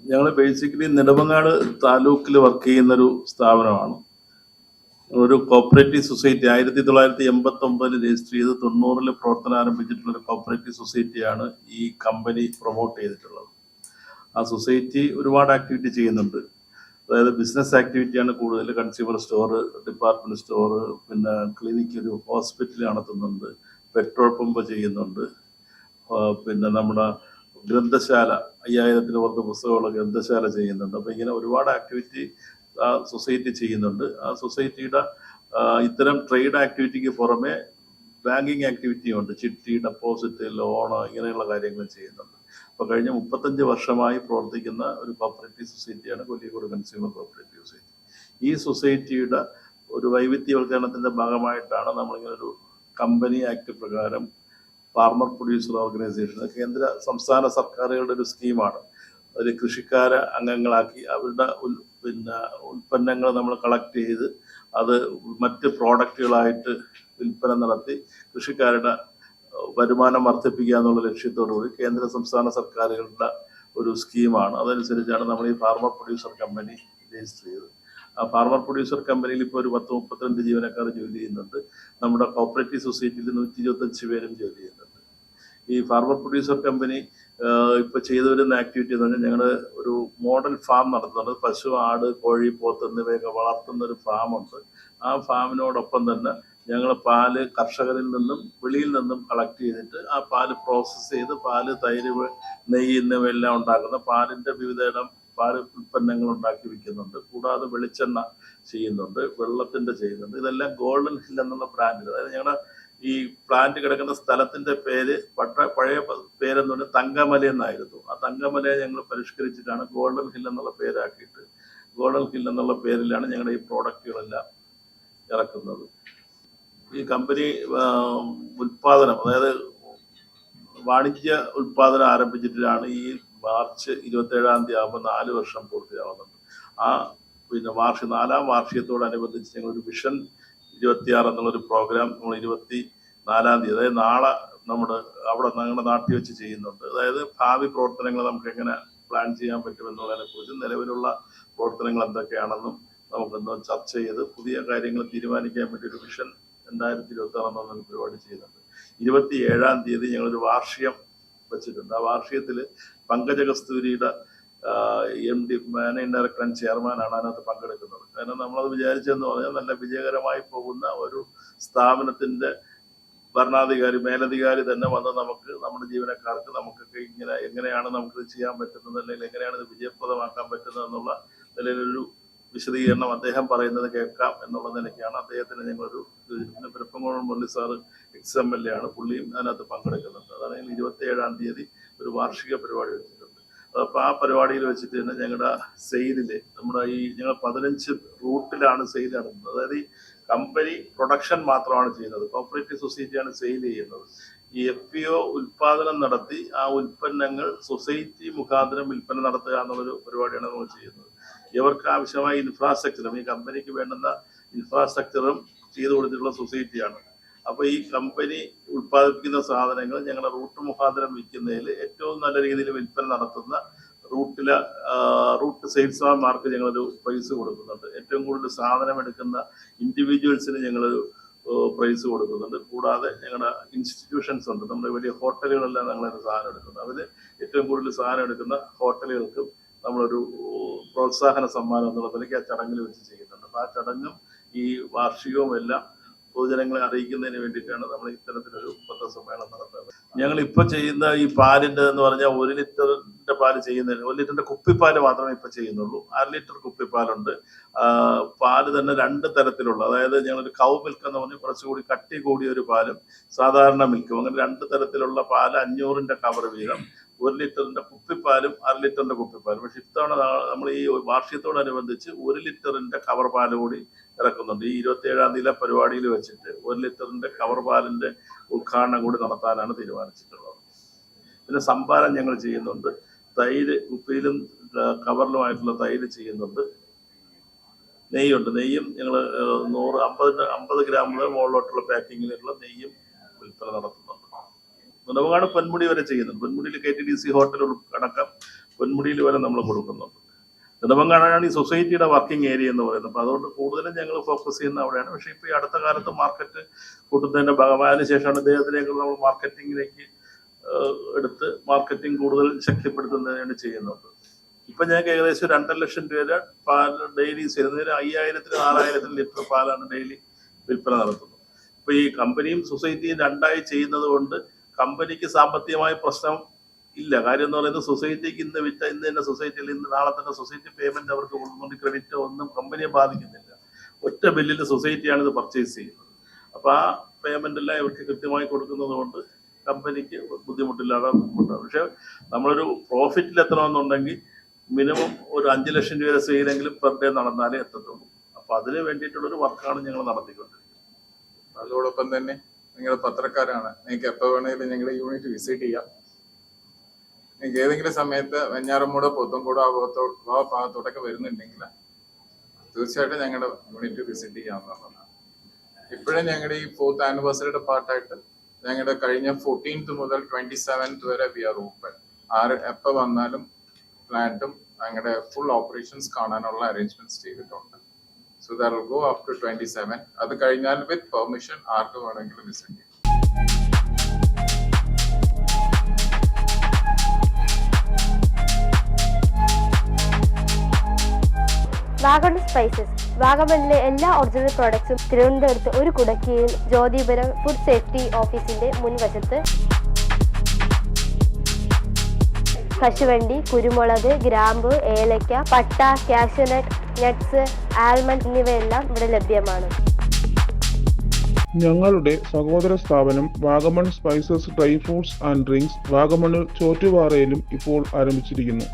ഞങ്ങൾ ബേസിക്കലി നെടുമങ്ങാട് താലൂക്കിൽ വർക്ക് ചെയ്യുന്നൊരു സ്ഥാപനമാണ്. ഒരു കോപ്പറേറ്റീവ് സൊസൈറ്റി 1989 രജിസ്റ്റർ ചെയ്ത് 90 പ്രവർത്തനം ആരംഭിച്ചിട്ടുള്ള ഒരു കോപ്പറേറ്റീവ് സൊസൈറ്റിയാണ് ഈ കമ്പനി പ്രൊമോട്ട് ചെയ്തിട്ടുള്ളത്. ആ സൊസൈറ്റി ഒരുപാട് ആക്ടിവിറ്റി ചെയ്യുന്നുണ്ട്. അതായത് ബിസിനസ് ആക്ടിവിറ്റിയാണ് കൂടുതൽ. കൺസ്യൂമർ സ്റ്റോർ, ഡിപ്പാർട്ട്മെന്റ് സ്റ്റോർ, പിന്നെ ക്ലിനിക്ക്, ഒരു ഹോസ്പിറ്റൽ നടത്തുന്നുണ്ട്, പെട്രോൾ പമ്പ് ചെയ്യുന്നുണ്ട്, പിന്നെ നമ്മുടെ ഗ്രന്ഥശാല 5000-ൽ പുറത്ത് പുസ്തകമുള്ള ഗ്രന്ഥശാല ചെയ്യുന്നുണ്ട്. അപ്പോൾ ഇങ്ങനെ ഒരുപാട് ആക്ടിവിറ്റി ആ സൊസൈറ്റി ചെയ്യുന്നുണ്ട്. ആ സൊസൈറ്റിയുടെ ഇത്തരം ട്രേഡ് ആക്ടിവിറ്റിക്ക് പുറമെ ബാങ്കിങ് ആക്ടിവിറ്റിയും ഉണ്ട്. ചിട്ടി, ഡെപ്പോസിറ്റ്, ലോണ്, ഇങ്ങനെയുള്ള കാര്യങ്ങൾ ചെയ്യുന്നുണ്ട്. അപ്പോൾ കഴിഞ്ഞ 35 വർഷമായി പ്രവർത്തിക്കുന്ന ഒരു കോപ്പറേറ്റീവ് സൊസൈറ്റിയാണ് കൊല്ലിക്കോട് കൺസ്യൂമർ കോപ്പറേറ്റീവ് സൊസൈറ്റി. ഈ സൊസൈറ്റിയുടെ ഒരു വൈവിധ്യവൽക്കരണത്തിന്റെ ഭാഗമായിട്ടാണ് നമ്മളിങ്ങനെ ഒരു കമ്പനി ആക്ട് പ്രകാരം ഫാർമർ പ്രൊഡ്യൂസർ ഓർഗനൈസേഷൻ, കേന്ദ്ര സംസ്ഥാന സർക്കാരുകളുടെ ഒരു സ്കീമാണ്. അതിൽ കൃഷിക്കാരെ അംഗങ്ങളാക്കി അവരുടെ ഉൽപ്പന്നങ്ങൾ നമ്മൾ കളക്ട് ചെയ്ത് അത് മറ്റ് പ്രോഡക്റ്റുകളായിട്ട് വിൽപ്പന നടത്തി കൃഷിക്കാരുടെ വരുമാനം വർദ്ധിപ്പിക്കുക എന്നുള്ള ലക്ഷ്യത്തോടുകൂടി കേന്ദ്ര സംസ്ഥാന സർക്കാരുകളുടെ ഒരു സ്കീമാണ്. അതനുസരിച്ചാണ് നമ്മൾ ഈ ഫാർമർ പ്രൊഡ്യൂസർ കമ്പനി രജിസ്റ്റർ ചെയ്തത്. ആ ഫാർമർ പ്രൊഡ്യൂസർ കമ്പനിയിൽ ഇപ്പോൾ ഒരു 10-32 ജീവനക്കാർ ജോലി ചെയ്യുന്നുണ്ട്. നമ്മുടെ കോപ്പറേറ്റീവ് സൊസൈറ്റിയിൽ 125 പേരും ജോലി ചെയ്യുന്നുണ്ട്. ഈ ഫാർമർ പ്രൊഡ്യൂസർ കമ്പനി ഇപ്പോൾ ചെയ്തു വരുന്ന ആക്ടിവിറ്റി എന്ന് പറഞ്ഞാൽ ഞങ്ങൾ ഒരു മോഡൽ ഫാം നടത്തുന്നുണ്ട്. പശു, ആട്, കോഴി, പോത്ത് എന്നിവയൊക്കെ വളർത്തുന്ന ഒരു ഫാമുണ്ട്. ആ ഫാമിനോടൊപ്പം തന്നെ ഞങ്ങൾ പാല് കർഷകരിൽ നിന്നും വെളിയിൽ നിന്നും കളക്ട് ചെയ്തിട്ട് ആ പാല് പ്രോസസ്സ് ചെയ്ത് പാല്, തൈര്, നെയ്യ് എന്നിവയെല്ലാം ഉണ്ടാക്കുന്ന പാലിൻ്റെ വിവിധയിടം പാൽ ഉൽപ്പന്നങ്ങൾ ഉണ്ടാക്കി വിൽക്കുന്നുണ്ട്. കൂടാതെ വെളിച്ചെണ്ണ ചെയ്യുന്നുണ്ട്, വെള്ളത്തിൻ്റെ ചെയ്യുന്നുണ്ട്. ഇതെല്ലാം ഗോൾഡൻ ഹിൽ എന്നുള്ള ബ്രാൻഡിൽ, അതായത് ഞങ്ങളുടെ ഈ പ്ലാന്റ് കിടക്കുന്ന സ്ഥലത്തിന്റെ പേര് പഴയ പേരെന്ന് പറഞ്ഞാൽ തങ്കമല എന്നായിരുന്നു. ആ തങ്കമലയെ ഞങ്ങൾ പരിഷ്കരിച്ചിട്ടാണ് ഗോൾഡൻ ഹിൽ എന്നുള്ള പേരാക്കിയിട്ട് ഗോൾഡൻ ഹിൽ എന്നുള്ള പേരിലാണ് ഞങ്ങളുടെ ഈ പ്രോഡക്റ്റുകളെല്ലാം ഇറക്കുന്നത്. ഈ കമ്പനി ഉൽപാദനം, അതായത് വാണിജ്യ ഉൽപാദനം ആരംഭിച്ചിട്ടാണ് ഈ മാർച്ച് 27 ആകുമ്പോൾ 4 വർഷം പൂർത്തിയാവുന്നുണ്ട്. ആ പിന്നെ 4-ാം വാർഷികത്തോടനുബന്ധിച്ച് ഞങ്ങളൊരു വിഷൻ 26 എന്നുള്ളൊരു പ്രോഗ്രാം നമ്മൾ 24-ാം തീയതി, അതായത് നാളെ ഞങ്ങളുടെ നാട്ടിൽ വെച്ച് ചെയ്യുന്നുണ്ട്. അതായത് ഭാവി പ്രവർത്തനങ്ങൾ നമുക്ക് എങ്ങനെ പ്ലാൻ ചെയ്യാൻ പറ്റുമെന്നുള്ളതിനെ കുറിച്ച്, നിലവിലുള്ള പ്രവർത്തനങ്ങൾ എന്തൊക്കെയാണെന്നും നമുക്കൊന്ന് ചർച്ച ചെയ്ത് പുതിയ കാര്യങ്ങൾ തീരുമാനിക്കാൻ വേണ്ടി ഒരു വിഷൻ 2026 എന്നൊരു പരിപാടി ചെയ്യുന്നുണ്ട്. 27-ാം തീയതി ഞങ്ങളൊരു വാർഷികം വെച്ചിട്ടുണ്ട്. ആ വാർഷികത്തിൽ Pankaja കസ്തൂരിയുടെ MD, managing director and ചെയർമാനാണ് അതിനകത്ത് പങ്കെടുക്കുന്നത്. കാരണം നമ്മളത് വിചാരിച്ചതെന്ന് പറഞ്ഞാൽ നല്ല വിജയകരമായി പോകുന്ന ഒരു സ്ഥാപനത്തിന്റെ ഭരണാധികാരി, മേലധികാരി തന്നെ വന്ന് നമുക്ക് നമ്മുടെ ജീവനക്കാർക്ക് നമുക്കൊക്കെ ഇങ്ങനെ എങ്ങനെയാണ് നമുക്കിത് ചെയ്യാൻ പറ്റുന്നത്, അല്ലെങ്കിൽ എങ്ങനെയാണ് ഇത് വിജയപ്രദമാക്കാൻ പറ്റുന്നത് എന്നുള്ള നിലയിലൊരു വിശദീകരണം അദ്ദേഹം പറയുന്നത് കേൾക്കാം എന്നുള്ള നിലയ്ക്കാണ് അദ്ദേഹത്തിന് ഞങ്ങളൊരു പെരുപ്പംകുളം മുരളി സാറ് XMLA ആണ്, പുള്ളിയും അതിനകത്ത് പങ്കെടുക്കുന്നുണ്ട്. അതാണെങ്കിൽ 27-ാം തീയതി ഒരു വാർഷിക പരിപാടി വെച്ചിട്ടുണ്ട്. അപ്പോൾ ആ പരിപാടിയിൽ വെച്ചിട്ട് തന്നെ ഞങ്ങളുടെ സെയിലില് ഞങ്ങൾ 15 റൂട്ടിലാണ് സെയിൽ നടത്തുന്നത്. അതായത് ഈ കമ്പനി പ്രൊഡക്ഷൻ മാത്രമാണ് ചെയ്യുന്നത്, കോപ്പറേറ്റീവ് സൊസൈറ്റിയാണ് സെയിൽ ചെയ്യുന്നത്. ഈ FPO ഉൽപാദനം നടത്തി ആ ഉൽപ്പന്നങ്ങൾ സൊസൈറ്റി മുഖാന്തരം വിൽപ്പന നടത്തുക എന്നുള്ളൊരു പരിപാടിയാണ് നമ്മൾ ചെയ്യുന്നത്. ഇവർക്ക് ആവശ്യമായ ഇൻഫ്രാസ്ട്രക്ചറും ഈ കമ്പനിക്ക് വേണ്ടുന്ന ഇൻഫ്രാസ്ട്രക്ചറും ചെയ്തു കൊടുത്തിട്ടുള്ള സൊസൈറ്റിയാണ്. അപ്പോൾ ഈ കമ്പനി ഉൽപ്പാദിപ്പിക്കുന്ന സാധനങ്ങൾ ഞങ്ങളുടെ റൂട്ട് മുഖാന്തരം വിൽക്കുന്നതിൽ ഏറ്റവും നല്ല രീതിയിൽ വിൽപ്പന നടത്തുന്ന റൂട്ട് സെയിൽസ്മാൻമാർക്ക് ഞങ്ങളൊരു പ്രൈസ് കൊടുക്കുന്നുണ്ട്. ഏറ്റവും കൂടുതൽ സാധനം എടുക്കുന്ന ഇൻഡിവിജ്വൽസിന് ഞങ്ങളൊരു പ്രൈസ് കൊടുക്കുന്നുണ്ട്. കൂടാതെ ഞങ്ങളുടെ ഇൻസ്റ്റിറ്റ്യൂഷൻസ് ഉണ്ട്, നമ്മുടെ വലിയ ഹോട്ടലുകളെല്ലാം ഞങ്ങളൊരു സാധനം എടുക്കുന്നത്. അതിൽ ഏറ്റവും കൂടുതൽ സാധനം എടുക്കുന്ന ഹോട്ടലുകൾക്കും നമ്മളൊരു പ്രോത്സാഹന സമ്മാനം എന്നുള്ള നിലയ്ക്ക് ആ ചടങ്ങിൽ വെച്ച് ചെയ്യുന്നുണ്ട്. അപ്പോൾ ആ ചടങ്ങും ഈ വാർഷികവും എല്ലാം പൊതുജനങ്ങളെ അറിയിക്കുന്നതിന് വേണ്ടിയിട്ടാണ് നമ്മൾ ഇത്തരത്തിലൊരു പത്രസമ്മേളനം നടത്തുന്നത്. ഞങ്ങൾ ഇപ്പോൾ ചെയ്യുന്ന ഈ പാലിൻ്റെ എന്ന് പറഞ്ഞാൽ 1 ലിറ്ററിന്റെ പാല് ചെയ്യുന്നതിന് 1 ലിറ്ററിന്റെ കുപ്പിപ്പാല് മാത്രമേ ഇപ്പോൾ ചെയ്യുന്നുള്ളൂ. 1/2 ലിറ്റർ കുപ്പിപ്പാലുണ്ട്. പാല് തന്നെ 2 തരത്തിലുള്ള, അതായത് ഞങ്ങളൊരു കൗ മിൽക്ക് എന്ന് പറഞ്ഞ് കുറച്ചുകൂടി കട്ടി കൂടിയ ഒരു പാലും സാധാരണ മിൽക്കും, അങ്ങനെ 2 തരത്തിലുള്ള പാല് 500-ന്റെ കവർ വീതം, 1 ലിറ്ററിന്റെ കുപ്പിപ്പാലും 1/2 ലിറ്ററിന്റെ കുപ്പിപ്പാലും. പക്ഷെ ഇത്തവണ നമ്മൾ ഈ വാർഷികത്തോടനുബന്ധിച്ച് 1 ലിറ്ററിന്റെ കവർ പാല് കൂടി ഇറക്കുന്നുണ്ട്. ഈ 27-ാം തീയതി പരിപാടിയിൽ വെച്ചിട്ട് 1 ലിറ്ററിന്റെ കവർ പാലിന്റെ ഉദ്ഘാടനം കൂടി നടത്താനാണ് തീരുമാനിച്ചിട്ടുള്ളത്. പിന്നെ സംഭാരം ഞങ്ങൾ ചെയ്യുന്നുണ്ട്. തൈര് കുപ്പിയിലും കവറിലുമായിട്ടുള്ള തൈര് ചെയ്യുന്നുണ്ട്. നെയ്യുണ്ട്. നെയ്യും ഞങ്ങൾ 50 ഗ്രാം മുതൽ മുകളിലോട്ടുള്ള പാക്കിങ്ങിലുള്ള നെയ്യും വിൽപ്പന നടത്തുന്നുണ്ട്. നെടുമങ്ങാട് പൊന്മുടി വരെ ചെയ്യുന്നുണ്ട്. പൊന്മുടിയിൽ KTDC ഹോട്ടൽ അടക്കം പൊന്മുടിയിൽ വരെ നമ്മൾ കൊടുക്കുന്നുണ്ട്. നെടുമങ്ങാടാണ് ഈ സൊസൈറ്റിയുടെ വർക്കിംഗ് ഏരിയ എന്ന് പറയുന്നത്. അപ്പോൾ അതുകൊണ്ട് കൂടുതലും ഞങ്ങൾ ഫോക്കസ് ചെയ്യുന്ന അവിടെയാണ്. പക്ഷേ ഇപ്പോൾ ഈ അടുത്ത കാലത്ത് മാർക്കറ്റ് കൂട്ടുന്നതിൻ്റെ ഭാഗമായതിനു ശേഷമാണ് ഇദ്ദേഹത്തിലേക്ക് നമ്മൾ മാർക്കറ്റിങ്ങിലേക്ക് എടുത്ത് മാർക്കറ്റിംഗ് കൂടുതൽ ശക്തിപ്പെടുത്തുന്നതിനാണ് ചെയ്യുന്നത്. ഇപ്പം ഞങ്ങൾക്ക് ഏകദേശം 2.5 ലക്ഷം രൂപ പാൽ ഡെയിലി ചെയ്യുന്നതിന് 5000-4000 ലിറ്റർ പാലാണ് ഡെയിലി വിൽപ്പന നടത്തുന്നത്. ഇപ്പോൾ ഈ കമ്പനിയും സൊസൈറ്റിയും രണ്ടായി ചെയ്യുന്നത് കൊണ്ട് കമ്പനിക്ക് സാമ്പത്തികമായ പ്രശ്നം ഇല്ല. കാര്യം എന്ന് പറയുന്നത് സൊസൈറ്റിക്ക് ഇന്ന് വിറ്റ ഇന്ന് തന്നെ സൊസൈറ്റിയിൽ ഇന്ന് നാളെ തന്നെ സൊസൈറ്റി പേയ്മെന്റ് അവർക്ക് കൊടുക്കുന്നുണ്ട്. ക്രെഡിറ്റോ ഒന്നും കമ്പനിയെ ബാധിക്കുന്നില്ല. ഒറ്റ ബില്ലിൽ സൊസൈറ്റിയാണ് ഇത് പർച്ചേസ് ചെയ്യുന്നത്. അപ്പോൾ ആ പേയ്മെന്റ് എല്ലാം ഇവർക്ക് കൃത്യമായി കൊടുക്കുന്നത് കൊണ്ട് കമ്പനിക്ക് ബുദ്ധിമുട്ടില്ലാതെ ബുദ്ധിമുട്ടാണ്. പക്ഷെ നമ്മളൊരു പ്രോഫിറ്റിൽ എത്തണമെന്നുണ്ടെങ്കിൽ മിനിമം ഒരു 5 ലക്ഷം രൂപ സെയിലെങ്കിലും പെർ ഡേ നടന്നാലേ എത്തത്തുള്ളൂ. അപ്പൊ അതിന് വേണ്ടിയിട്ടുള്ളൊരു വർക്കാണ് ഞങ്ങൾ നടത്തിക്കൊണ്ടിരിക്കുന്നത്. അതോടൊപ്പം തന്നെ നിങ്ങൾ പത്രക്കാരാണ്, നിങ്ങൾക്ക് എപ്പോൾ വേണമെങ്കിലും ഞങ്ങളുടെ യൂണിറ്റ് വിസിറ്റ് ചെയ്യാം. നിങ്ങൾക്ക് ഏതെങ്കിലും സമയത്ത് വെഞ്ഞാറമ്മൂടോ പോത്തൻകോടോ ആ ഭാഗത്തോട്ടൊക്കെ വരുന്നുണ്ടെങ്കിൽ തീർച്ചയായിട്ടും ഞങ്ങളുടെ യൂണിറ്റ് വിസിറ്റ് ചെയ്യാവുന്നതാണ്. ഇപ്പോഴും ഞങ്ങളുടെ ഈ 4th ആനിവേഴ്സറിയുടെ പാർട്ടായിട്ട് ഞങ്ങളുടെ കഴിഞ്ഞ 14th മുതൽ 27th വരെ വി ആർ ഓപ്പൺ. എപ്പോൾ വന്നാലും പ്ലാന്റും ഞങ്ങളുടെ ഫുൾ ഓപ്പറേഷൻസ് കാണാനുള്ള അറേഞ്ച്മെന്റ്സ് ചെയ്തിട്ടുണ്ട്. So that will go up to 27. അത് കഴിഞ്ഞാൽ വിത്ത് പെർമിഷൻ ആർക്ക് വേണമെങ്കിലും വിസിറ്റ് ചെയ്യാം. വാഗമൺ സ്പൈസസ്. വാഗമണിലെ എല്ലാ ഒറിജിനൽ പ്രോഡക്ട്സും തിരുവനന്തപുരത്ത് ഒരു കുടക്കീഴിൽ ജ്യോതിപുരം ഫുഡ് സേഫ്റ്റി ഓഫീസിന്റെ മുൻവശത്ത്. കശുവണ്ടി, കുരുമുളക്, ഗ്രാമ്പു, ഏലക്ക, പട്ട, കാഷ്യൂനട്ട്, നട്ട്സ്, ആൽമണ്ട് എന്നിവയെല്ലാം ഇവിടെ ലഭ്യമാണ്. ഞങ്ങളുടെ സഹോദര സ്ഥാപനം Vagamon spices dry fruits and drinks വാഗമണിൽ ചോറ്റുപാറയിലും ഇപ്പോൾ ആരംഭിച്ചിരിക്കുന്നു.